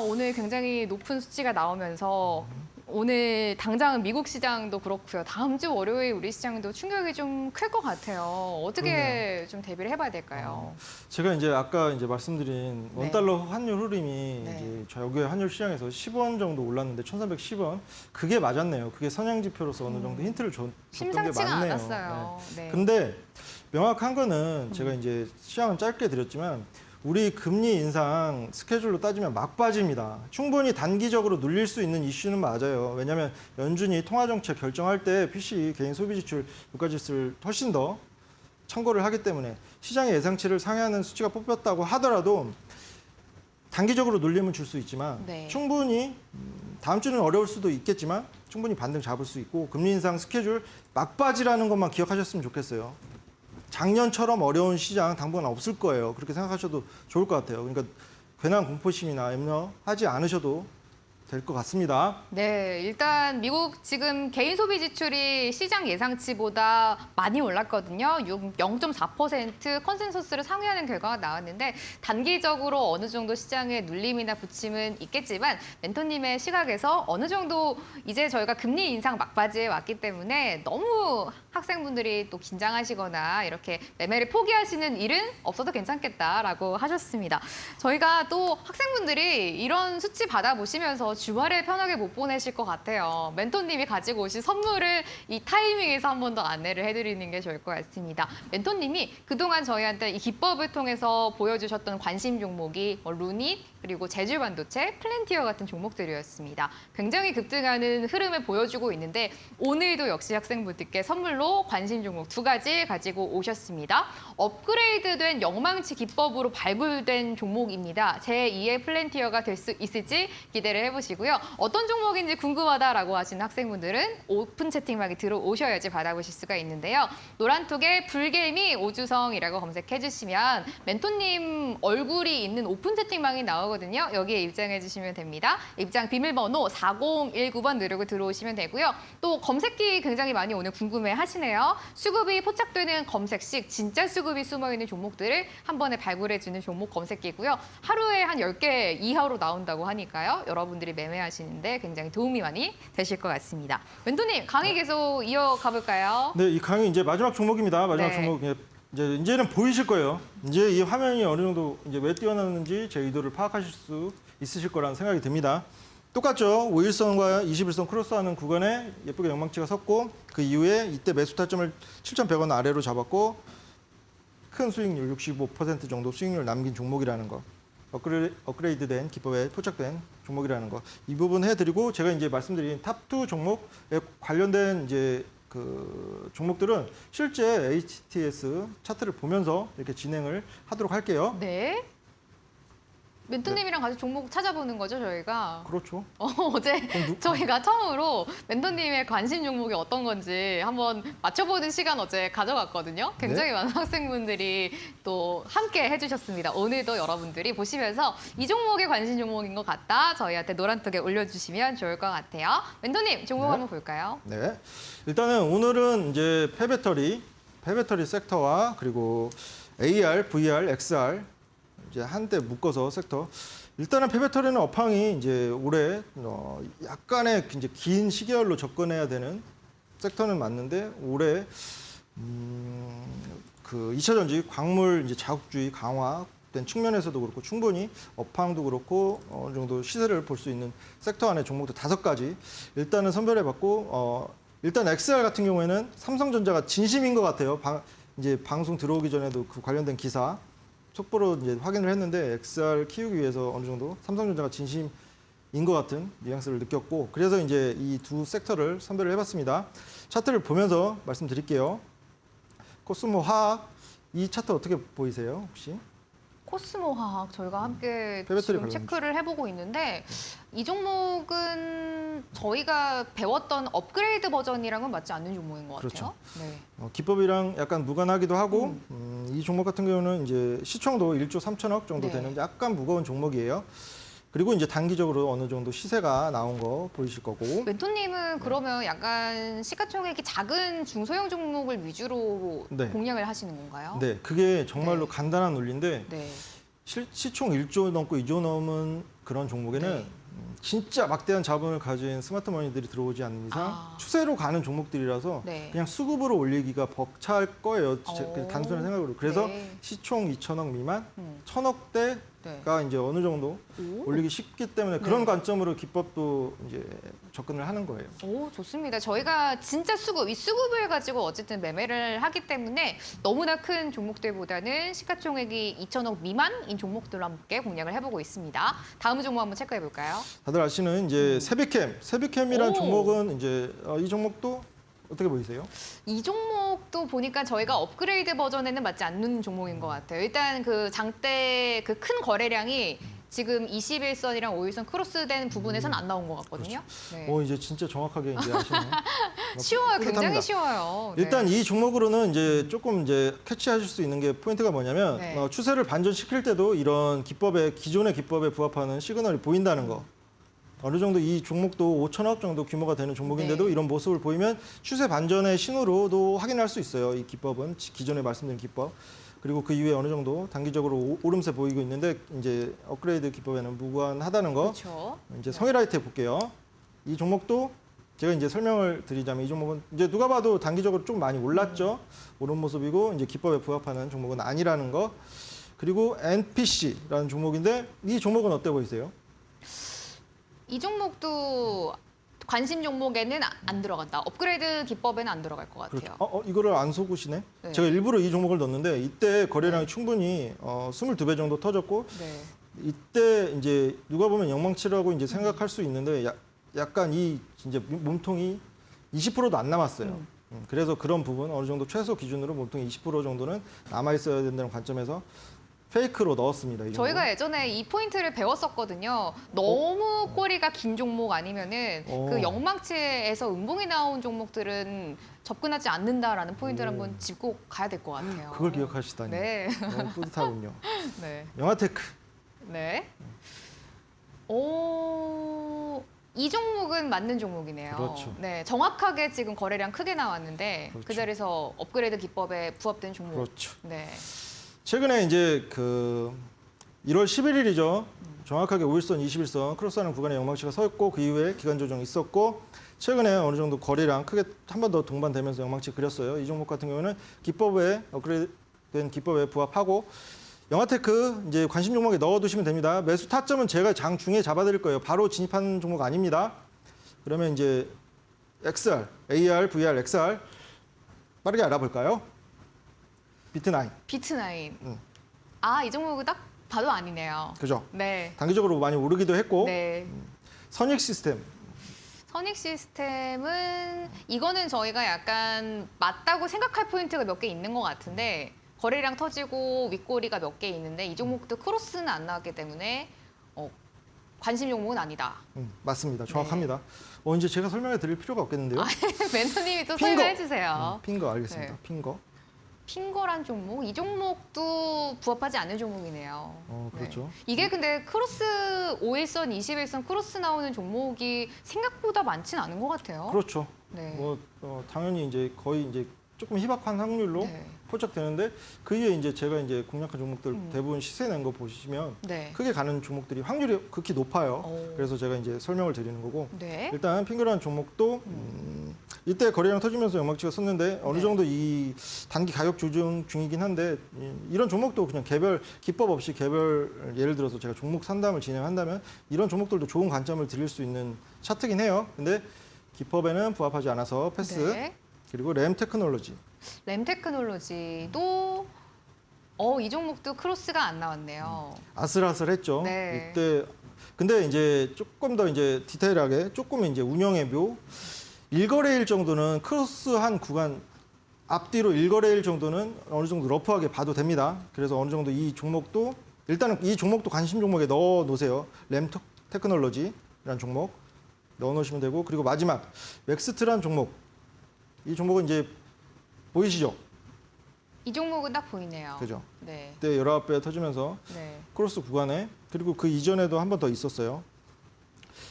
오늘 굉장히 높은 수치가 나오면서 오늘 당장은 미국 시장도 그렇고요. 다음 주 월요일 우리 시장도 충격이 좀 클 것 같아요. 어떻게 그러네요. 좀 대비를 해봐야 될까요? 제가 아까 말씀드린 네. 원달러 환율 흐름이 네. 여기 환율 시장에서 10원 정도 올랐는데 1,310원 그게 맞았네요. 그게 선행 지표로서 어느 정도 힌트를 줬던 게 심상치가 맞네요. 않았어요. 네. 근데 명확한 거는 제가 시황은 짧게 드렸지만 우리 금리 인상 스케줄로 따지면 막바지입니다. 충분히 단기적으로 눌릴 수 있는 이슈는 맞아요. 왜냐하면 연준이 통화정책 결정할 때 PC 개인 소비지출 물가지수를 훨씬 더 참고를 하기 때문에 시장의 예상치를 상회하는 수치가 뽑혔다고 하더라도 단기적으로 눌림은 줄 수 있지만 네. 충분히 다음 주는 어려울 수도 있겠지만 충분히 반등 잡을 수 있고 금리 인상 스케줄 막바지라는 것만 기억하셨으면 좋겠어요. 작년처럼 어려운 시장 당분간 없을 거예요. 그렇게 생각하셔도 좋을 것 같아요. 그러니까 괜한 공포심이나 염려하지 않으셔도 될 것 같습니다. 네, 일단 미국 지금 개인 소비 지출이 시장 예상치보다 많이 올랐거든요. 0.4% 컨센서스를 상회하는 결과가 나왔는데 단기적으로 어느 정도 시장에 눌림이나 부침은 있겠지만 멘토님의 시각에서 어느 정도 이제 저희가 금리 인상 막바지에 왔기 때문에 너무 학생분들이 또 긴장하시거나 이렇게 매매를 포기하시는 일은 없어도 괜찮겠다라고 하셨습니다. 저희가 또 학생분들이 이런 수치 받아보시면서 주말에 편하게 못 보내실 것 같아요. 멘토님이 가지고 오신 선물을 이 타이밍에서 한 번 더 안내를 해드리는 게 좋을 것 같습니다. 멘토님이 그동안 저희한테 이 기법을 통해서 보여주셨던 관심 종목이 루닛, 그리고 제주반도체, 플랜티어 같은 종목들이었습니다. 굉장히 급등하는 흐름을 보여주고 있는데 오늘도 역시 학생분들께 선물로 관심 종목 2가지 가지고 오셨습니다. 업그레이드된 영망치 기법으로 발굴된 종목입니다. 제2의 플랜티어가 될 수 있을지 기대를 해보시고요. 어떤 종목인지 궁금하다라고 하시는 학생분들은 오픈 채팅방에 들어오셔야지 받아보실 수가 있는데요. 노란톡에 불개미 오주성이라고 검색해주시면 멘토님 얼굴이 있는 오픈 채팅방이 나오거든요. 여기에 입장해 주시면 됩니다. 입장 비밀번호 4019번 누르고 들어오시면 되고요. 또 검색기 굉장히 많이 오늘 궁금해 하시네요. 수급이 포착되는 검색식, 진짜 수급이 숨어있는 종목들을 한 번에 발굴해주는 종목 검색기고요. 하루에 한 10개 이하로 나온다고 하니까요. 여러분들이 매매하시는데 굉장히 도움이 많이 되실 것 같습니다. 멘토님, 강의 계속 이어가 볼까요? 네, 이 강의 이제 마지막 종목입니다. 마지막 네. 종목 이제는 보이실 거예요. 이제 이 화면이 어느 정도 왜 뛰어나는지 제 의도를 파악하실 수 있으실 거라는 생각이 듭니다. 똑같죠. 5일선과 21선 크로스하는 구간에 예쁘게 영망치가 섰고 그 이후에 이때 매수 타점을 7,100원 아래로 잡았고 큰 수익률 65% 정도 수익률 남긴 종목이라는 거. 업그레이드된 기법에 포착된 종목이라는 거. 이 부분 해드리고 제가 말씀드린 탑2 종목에 관련된 그 종목들은 실제 HTS 차트를 보면서 이렇게 진행을 하도록 할게요. 네. 멘토님이랑 같이 종목 찾아보는 거죠, 저희가? 그렇죠. 어제 그럼 저희가 처음으로 멘토님의 관심 종목이 어떤 건지 한번 맞춰보는 시간 어제 가져갔거든요. 굉장히 많은 학생분들이 또 함께 해주셨습니다. 오늘도 여러분들이 보시면서 이 종목이 관심 종목인 것 같다. 저희한테 노란톡에 올려주시면 좋을 것 같아요. 멘토님, 종목 네. 한번 볼까요? 네. 일단은 오늘은 이제 폐배터리 섹터와 그리고 AR, VR, XR 이제 한때 묶어서 섹터. 일단은 폐배터리는 업황이 이제 올해 약간의 이제 긴 시계열로 접근해야 되는 섹터는 맞는데 올해 그 2차 전지 광물 이제 자국주의 강화된 측면에서도 그렇고 충분히 업황도 그렇고 어느 정도 시세를 볼 수 있는 섹터 안에 종목도 5가지 일단은 선별해봤고 일단 XR 같은 경우에는 삼성전자가 진심인 것 같아요. 이제 방송 들어오기 전에도 그 관련된 기사 속보로 이제 확인을 했는데 XR 키우기 위해서 어느 정도 삼성전자가 진심인 것 같은 뉘앙스를 느꼈고 그래서 이제 이 두 섹터를 선별을 해봤습니다. 차트를 보면서 말씀드릴게요. 코스모 화학 이 차트 어떻게 보이세요 혹시? 코스모 화학 저희가 함께 폐배터리 지금 관련 체크를 해보고 있는데 이 종목은 저희가 배웠던 업그레이드 버전이랑은 맞지 않는 종목인 것 같아요. 네. 기법이랑 약간 무관하기도 하고 이 종목 같은 경우는 이제 시총도 1조 3천억 정도 네. 되는 약간 무거운 종목이에요. 그리고 이제 단기적으로 어느 정도 시세가 나온 거 보이실 거고. 멘토님은 그러면 약간 시가총액이 작은 중소형 종목을 위주로 네. 공략을 하시는 건가요? 네, 그게 정말로 네. 간단한 논리인데 네. 시총 1조 넘고 2조 넘은 그런 종목에는 네. 진짜 막대한 자본을 가진 스마트머니들이 들어오지 않는 이상 추세로 가는 종목들이라서 네. 그냥 수급으로 올리기가 벅찰 거예요. 그냥 단순한 생각으로. 그래서 네. 시총 2천억 미만, 음. 1,000억대 네. 가 이제 어느 정도 오. 올리기 쉽기 때문에 그런 네. 관점으로 기법도 이제 접근을 하는 거예요. 오, 좋습니다. 저희가 진짜 수급, 이 수급을 가지고 어쨌든 매매를 하기 때문에 너무나 큰 종목들보다는 시가총액이 2천억 미만인 종목들로 함께 공략을 해보고 있습니다. 다음 종목 한번 체크해 볼까요? 다들 아시는 이제 세비캠이라는 오. 종목은 이제 이 종목도 어떻게 보이세요? 이 종목도 보니까 저희가 업그레이드 버전에는 맞지 않는 종목인 것 같아요. 일단 그 장대 그 큰 거래량이 지금 21선이랑 5일선 크로스된 부분에서는 안 나온 것 같거든요. 네. 이제 진짜 정확하게 이제 아시네요. 쉬워요. 굉장히 뿌듯합니다. 쉬워요. 네. 일단 이 종목으로는 이제 조금 이제 캐치하실 수 있는 게 포인트가 뭐냐면 네. 추세를 반전시킬 때도 이런 기존의 기법에 부합하는 시그널이 보인다는 거. 어느 정도 이 종목도 5천억 정도 규모가 되는 종목인데도 네. 이런 모습을 보이면 추세 반전의 신호로도 확인할 수 있어요. 이 기법은 기존에 말씀드린 기법. 그리고 그 이후에 어느 정도 단기적으로 오름세 보이고 있는데 이제 업그레이드 기법에는 무관하다는 거. 그렇죠. 이제 성일라이트 볼게요. 이 종목도 제가 이제 설명을 드리자면 이 종목은 이제 누가 봐도 단기적으로 좀 많이 올랐죠. 오른 모습이고 이제 기법에 부합하는 종목은 아니라는 거. 그리고 NPC라는 종목인데 이 종목은 어때 보이세요? 이 종목도 관심 종목에는 안 들어간다. 업그레이드 기법에는 안 들어갈 것 같아요. 그렇죠. 이거를 안 속으시네. 네. 제가 일부러 이 종목을 넣었는데 이때 거래량이 충분히 22배 정도 터졌고 네. 이때 이제 누가 보면 영망치라고 이제 생각할 수 있는데 약간 이 이제 몸통이 20%도 안 남았어요. 그래서 그런 부분 어느 정도 최소 기준으로 몸통이 20% 정도는 남아 있어야 된다는 관점에서 페이크로 넣었습니다. 이 저희가 예전에 이 포인트를 배웠었거든요. 너무 꼬리가 긴 종목 아니면은 그 영망치에서 음봉이 나온 종목들은 접근하지 않는다라는 포인트를 한번 짚고 가야 될 것 같아요. 그걸 기억하시다니. 네. 너무 뿌듯하군요. 네. 영화테크. 네. 오, 이 종목은 맞는 종목이네요. 그렇죠. 네, 정확하게 지금 거래량 크게 나왔는데 그 그렇죠. 자리에서 업그레이드 기법에 부합된 종목. 그렇죠. 네. 최근에 이제 그 1월 11일이죠. 정확하게 5일선, 21선 크로스하는 구간에 영망치가 서 있고 그 이후에 기간 조정이 있었고 최근에 어느 정도 거래량 크게 한 번 더 동반되면서 영망치 그렸어요. 이 종목 같은 경우는 기법에 업그레이드된 기법에 부합하고 영화테크 이제 관심 종목에 넣어두시면 됩니다. 매수 타점은 제가 장 중에 잡아드릴 거예요. 바로 진입하는 종목 아닙니다. 그러면 이제 XR, AR, VR, XR 빠르게 알아볼까요? 비트나인. 비트나인. 음. 아, 이 종목은 딱 봐도 아니네요. 그죠? 네. 단기적으로 많이 오르기도 했고 네. 선익 시스템 선익 시스템은 이거는 저희가 약간 맞다고 생각할 포인트가 몇 개 있는 것 같은데 거래량 터지고 윗꼬리가 몇 개 있는데 이 종목도 크로스는 안 나왔기 때문에 관심 종목은 아니다. 맞습니다. 정확합니다. 이제 제가 설명해 드릴 필요가 없겠는데요. 멘토님이 또 핑거. 설명해 주세요. 핑거 알겠습니다. 네. 핑거. 핑거란 종목, 이 종목도 부합하지 않는 종목이네요. 그렇죠. 네. 이게 근데 크로스 5일선, 21선 크로스 나오는 종목이 생각보다 많진 않은 것 같아요. 그렇죠. 네. 당연히 이제 거의 이제 조금 희박한 확률로 네. 포착되는데 그 이후에 이제 제가 이제 공략한 종목들 대부분 시세 낸 거 보시면 네. 크게 가는 종목들이 확률이 극히 높아요. 오. 그래서 제가 이제 설명을 드리는 거고 네. 일단 핑거라는 종목도 이때 거래량 터지면서 영망치가 섰는데 어느 네. 정도 이 단기 가격 조정 중이긴 한데 이런 종목도 그냥 개별 기법 없이 개별 예를 들어서 제가 종목 상담을 진행한다면 이런 종목들도 좋은 관점을 드릴 수 있는 차트긴 해요. 근데 기법에는 부합하지 않아서 패스. 네. 그리고 램 테크놀로지. 램 테크놀로지도 이 종목도 크로스가 안 나왔네요. 아슬아슬했죠. 네. 이때 근데 이제 조금 더 이제 디테일하게 조금 이제 운영의 묘 1거래일 정도는 크로스한 구간 앞뒤로 1거래일 정도는 어느 정도 러프하게 봐도 됩니다. 그래서 어느 정도 이 종목도 일단은 이 종목도 관심 종목에 넣어 놓으세요. 램 테크놀로지라는 종목 넣어 놓으시면 되고 그리고 마지막 맥스트라는 종목. 이 종목은 이제 보이시죠? 이 종목은 딱 보이네요. 그죠? 네. 그때 19배 터지면서 네. 크로스 구간에 그리고 그 이전에도 한 번 더 있었어요.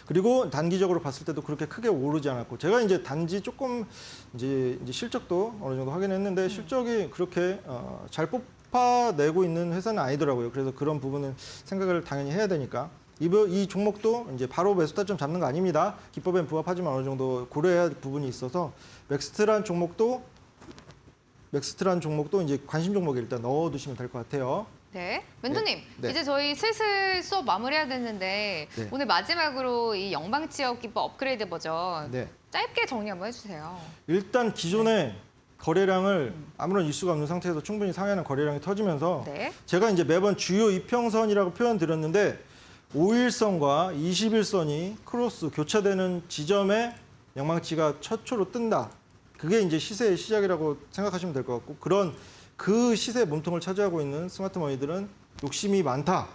그리고 단기적으로 봤을 때도 그렇게 크게 오르지 않았고 제가 이제 단지 조금 이제 실적도 어느 정도 확인했는데 실적이 그렇게 잘 뽑아내고 있는 회사는 아니더라고요. 그래서 그런 부분은 생각을 당연히 해야 되니까 이 종목도 이제 바로 매수 타점 잡는 거 아닙니다. 기법엔 부합하지만 어느 정도 고려해야 할 부분이 있어서 맥스트란 종목도 이제 관심 종목에 일단 넣어두시면 될 것 같아요. 네. 멘토님, 네. 이제 저희 슬슬 수업 마무리해야 되는데 네. 오늘 마지막으로 이 영방지역 기법 업그레이드 버전 네. 짧게 정리 한번 해주세요. 일단 기존의 거래량을 아무런 이슈가 없는 상태에서 충분히 상회하는 거래량이 터지면서 네. 제가 이제 매번 주요 이평선이라고 표현 드렸는데 5일선과 21선이 크로스 교차되는 지점에 영망치가 첫초로 뜬다. 그게 이제 시세의 시작이라고 생각하시면 될 것 같고 그 시세 몸통을 차지하고 있는 스마트 머니들은 욕심이 많다.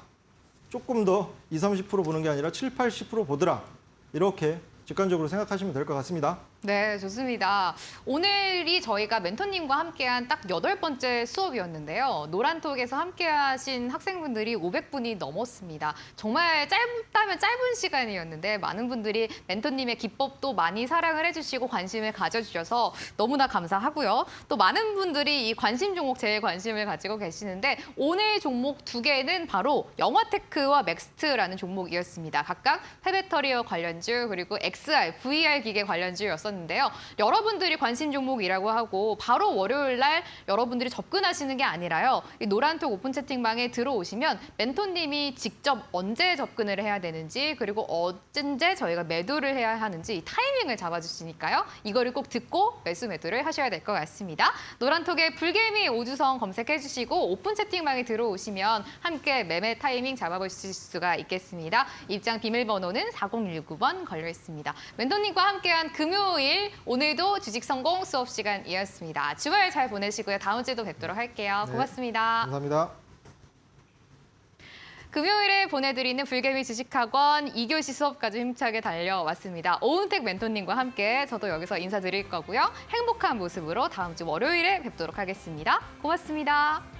조금 더 20, 30% 보는 게 아니라 7, 80% 보더라. 이렇게 직관적으로 생각하시면 될 것 같습니다. 네, 좋습니다. 오늘이 저희가 멘토님과 함께한 딱 8번째 수업이었는데요. 노란톡에서 함께하신 학생분들이 500분이 넘었습니다. 정말 짧다면 짧은 시간이었는데 많은 분들이 멘토님의 기법도 많이 사랑을 해주시고 관심을 가져주셔서 너무나 감사하고요. 또 많은 분들이 이 관심 종목 제일 관심을 가지고 계시는데 오늘 종목 2개는 바로 영화테크와 맥스트라는 종목이었습니다. 각각 폐배터리와 관련주 그리고 XR, VR 기계 관련주였었는데요. 여러분들이 관심 종목이라고 하고 바로 월요일 날 여러분들이 접근하시는 게 아니라요. 이 노란톡 오픈 채팅방에 들어오시면 멘토님이 직접 언제 접근을 해야 되는지 그리고 언제 저희가 매도를 해야 하는지 이 타이밍을 잡아주시니까요. 이거를 꼭 듣고 매수 매도를 하셔야 될 것 같습니다. 노란톡에 불개미 오주성 검색해 주시고 오픈 채팅방에 들어오시면 함께 매매 타이밍 잡아보실 수가 있겠습니다. 입장 비밀번호는 4019번 걸려 있습니다. 멘토님과 함께한 금요일 오늘도 주식 성공 수업 시간이었습니다. 주말 잘 보내시고요. 다음 주에도 뵙도록 할게요. 네. 고맙습니다. 감사합니다. 금요일에 보내드리는 불개미 주식학원 2교시 수업까지 힘차게 달려왔습니다. 오은택 멘토님과 함께 저도 여기서 인사드릴 거고요. 행복한 모습으로 다음 주 월요일에 뵙도록 하겠습니다. 고맙습니다.